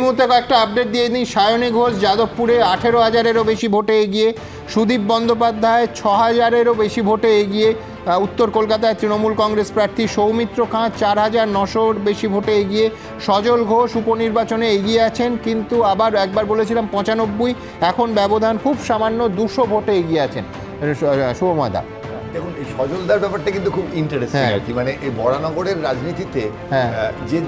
মুহূর্তে কয়েকটা আপডেট দিয়ে নিই। সায়নী ঘোষ যাদবপুরে 18,000-এরও বেশি ভোটে এগিয়ে, সুদীপ বন্দ্যোপাধ্যায় 6,000-এরও বেশি ভোটে এগিয়ে, উত্তর কলকাতায় তৃণমূল কংগ্রেস প্রার্থী সৌমিত্র খাঁ 4,900-র বেশি ভোটে এগিয়ে, সজল ঘোষ উপনির্বাচনে এগিয়ে আছেন, কিন্তু আবার একবার বলেছিলাম 95, এখন ব্যবধান খুব সামান্য 200 ভোটে এগিয়ে আছেন শুভময়দা। দেখুন, এই সজলদার ব্যাপারটা কিন্তু খুব ইন্টারেস্টিং আর কি। মানে এই বরানগরের রাজনীতিতে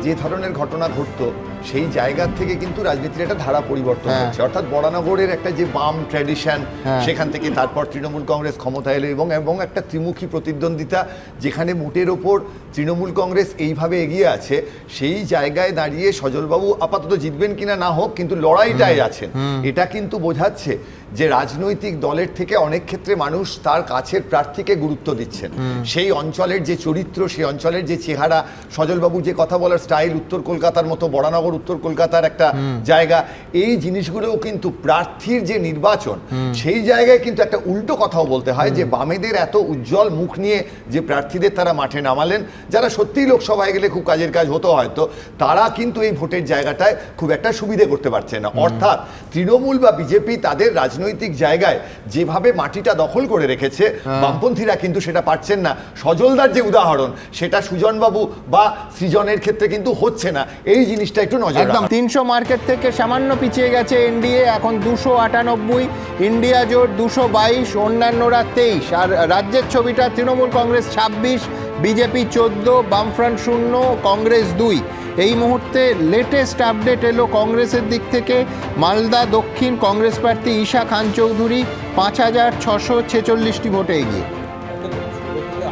যে ধরনের ঘটনা ঘটতো সেই জায়গা থেকে কিন্তু রাজনীতির একটা ধারা পরিবর্তন হচ্ছে। অর্থাৎ বরানগরের একটা যে বাম ট্র্যাডিশন, সেখান থেকে তারপর তৃণমূল কংগ্রেস ক্ষমতা এলো এবং একটা ত্রিমুখী প্রতিদ্বন্দ্বিতা, যেখানে মোটের ওপর তৃণমূল কংগ্রেস এইভাবে এগিয়ে আছে, সেই জায়গায় দাঁড়িয়ে সজলবাবু আপাতত জিতবেন কিনা না হোক, কিন্তু লড়াইটায় আছেন। এটা কিন্তু বোঝাচ্ছে যে রাজনৈতিক দলের থেকে অনেক ক্ষেত্রে মানুষ তার কাছের প্রার্থীকে গুরুত্ব দিচ্ছেন। সেই অঞ্চলের যে চরিত্র, সেই অঞ্চলের যে চেহারা, সজলবাবু যে কথা বলার স্টাইল, উত্তর কলকাতার মতো বরানগর উত্তর কলকাতার একটা জায়গা, এই জিনিসগুলোও কিন্তু প্রার্থীর যে নির্বাচন, সেই জায়গায় কিন্তু একটা উল্টো কথাও বলতে হয় যে বামেদের এত উজ্জ্বল মুখ নিয়ে যে প্রার্থীদের তারা মাঠে নামালেন, যারা সত্যিই লোকসভায় গেলে খুব কাজের কাজ হতো হয়তো, তারা কিন্তু এই ভোটের জায়গাটায় খুব একটা সুবিধে করতে পারছে না। অর্থাৎ তৃণমূল বা বিজেপি তাদের রাজনৈতিক জায়গায় যেভাবে মাটিটা দখল করে রেখেছে, বামপন্থীরা কিন্তু সেটা পারছেন না। সজলদার যে উদাহরণ, সেটা সুজনবাবু বা সৃজনের ক্ষেত্রে কিন্তু হচ্ছে না। এই জিনিসটা একটু নজর একদম 300 মার্কেট থেকে সামান্য পিছিয়ে গেছে এনডিএ, এখন 298, ইন্ডিয়া জোট 222, অন্যান্যরা 23। আর রাজ্যের ছবিটা তৃণমূল কংগ্রেস 26, বিজেপি 14, বামফ্রন্ট 0, কংগ্রেস 2। এই মুহূর্তে লেটেস্ট আপডেট এলো কংগ্রেসের দিক থেকে। মালদা দক্ষিণ কংগ্রেস প্রার্থী ঈশা খান চৌধুরী 5,646টি ভোটে এগিয়ে।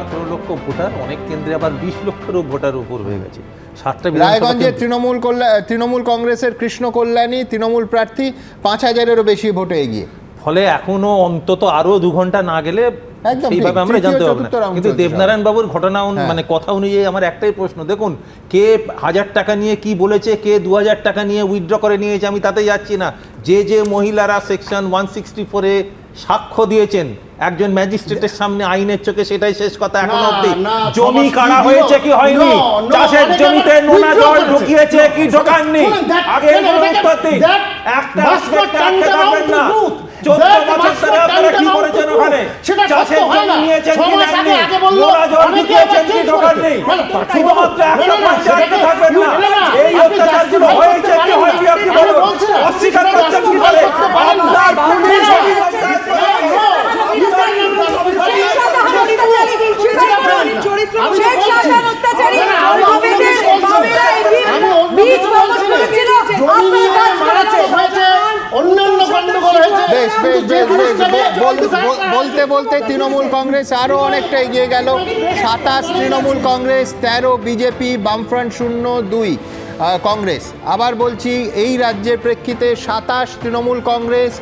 18 লক্ষ ভোটার, অনেক কেন্দ্রে আবার 20 লক্ষেরও ভোটার উপর হয়ে গেছে। রায়গঞ্জে তৃণমূল কংগ্রেসের কৃষ্ণ কল্যাণী তৃণমূল প্রার্থী 5,000-এরও বেশি ভোটে এগিয়ে। ফলে এখনো অন্তত আরো 2 ঘন্টা না গেলে সেইভাবে আমরা জানতে পারবো না। কিন্তু দেবনারায়ণ বাবুর ঘটনা মানে কথা অনুযায়ী আমার একটাই প্রশ্ন, দেখুন কে 1000 টাকা নিয়ে কি বলেছে, কে 2000 টাকা নিয়ে উইথড্র করে নিয়েছে, আমি তাতে যাচ্ছি না। যে মহিলারা সেকশন 164-এ সাক্ষ্য দিয়েছেন একজন ম্যাজিস্ট্রেটের সামনে আইনের চোখে, সেটাই শেষ কথা। এখন অবধি জমি কাটা হয়েছে কি হয়নি, চাষের জমিতে নোনা জল ঢুকিয়েছে কি ঢোকাননি, আগে এগুলো উত্তর দিন। একটা আজকে আটকে থাকবেন না। 14 বছর ধরে আপনারা কি করেছেন ওখানে? চাষের জমি নিয়েছেন কি নেননি, নোনা জল ঢুকিয়েছেন কি ঢোকাননি, শুধুমাত্র একটা পয়সা আটকে থাকবেন না। এই অত্যাচারগুলো হয়েছে কি হয়নি আপনি বলুন, অস্বীকার করছেন কি করে? আপনার পুলিশ বলতে বলতে তৃণমূল কংগ্রেস আরো অনেকটা এগিয়ে গেল। 27 তৃণমূল কংগ্রেস, 13 বিজেপি, বামফ্রন্ট 0, 2 কংগ্রেস। আবার বলছি, এই রাজ্যের প্রেক্ষিতে 27 তৃণমূল কংগ্রেস,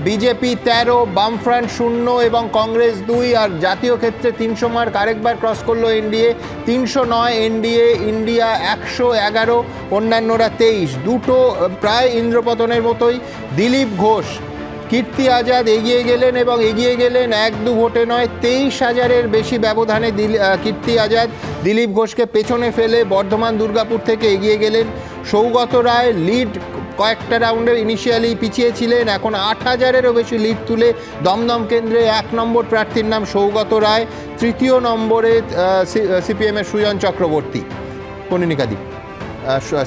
বিজেপি 13, বামফ্রন্ট 0 এবং কংগ্রেস 2। আর জাতীয় ক্ষেত্রে 300 মার্ক আরেকবার ক্রস করলো এনডিএ, 309 এনডিএ, ইন্ডিয়া 111, অন্যান্যরা 23। দুটো প্রায় ইন্দ্রপতনের মতোই। দিলীপ ঘোষ, কীর্তি আজাদ এগিয়ে গেলেন এবং এগিয়ে গেলেন 1-2 ভোটে নয়, 23,000-এর বেশি ব্যবধানে কীর্তি আজাদ দিলীপ ঘোষকে পেছনে ফেলে বর্ধমান দুর্গাপুর থেকে এগিয়ে গেলেন। সৌগত রায় লিড কয়েকটা রাউন্ডে ইনিশিয়ালি পিছিয়ে ছিলেন, এখন 8,000-এরও বেশি লিড তুলে দমদম কেন্দ্রে 1 নম্বর প্রার্থীর নাম সৌগত রায়, 3য় নম্বরে সিপিএমের সুজন চক্রবর্তী। কনিনিকাদি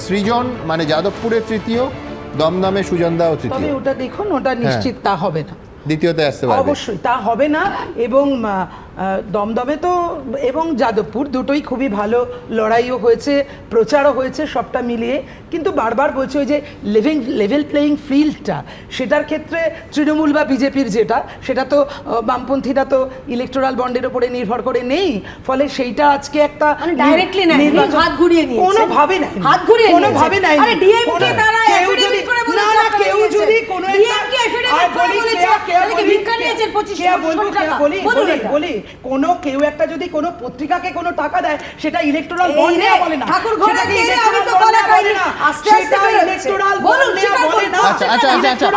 সৃজন মানে যাদবপুরের 3য়, দমদমে সুজনদাও 3য়। তবে ওটা দেখুন, ওটা নিশ্চিত তা হবে না, দ্বিতীয়তে আসতে পারবে অবশ্যই তা হবে না। এবং দমদমে তো এবং যাদবপুর দুটোই খুবই ভালো লড়াইও হয়েছে, প্রচারও হয়েছে, সবটা মিলিয়ে। কিন্তু বারবার বলছে ওই যে লেভেল প্লেয়িং ফিল্ডটা, সেটার ক্ষেত্রে তৃণমূল বা বিজেপির যেটা, সেটা তো বামপন্থীরা তো ইলেকটোরাল বন্ডের উপরে নির্ভর করে নেই। ফলে সেইটা আজকে একটা ডাইরেক্টলি না, হাত ঘুরিয়ে নিয়েছে, কোনোভাবে নাই, হাত ঘুরিয়ে নিয়েছে, কোনোভাবে নাই। আরে ডিএমকে তারা এফিডেভিট করে বলেছে, না কেউ যদি কোনো ডিএমকে এফিডেভিট করে বলেছে তাহলে ভিক্ষা নিয়েছে 2500 টাকা। বলি কোনো কেউ একটা যদি কোনো পত্রিকাকে কোনো টাকা দেয়, সেটা ইলেকটোরাল বন্ড নেওয়া বলে না। ঠাকুর ঘরে গিয়ে আমি তো বলা কইনি, আস্তে আস্তে ইলেকটোরাল বন্ড নেওয়া বলে না। আচ্ছা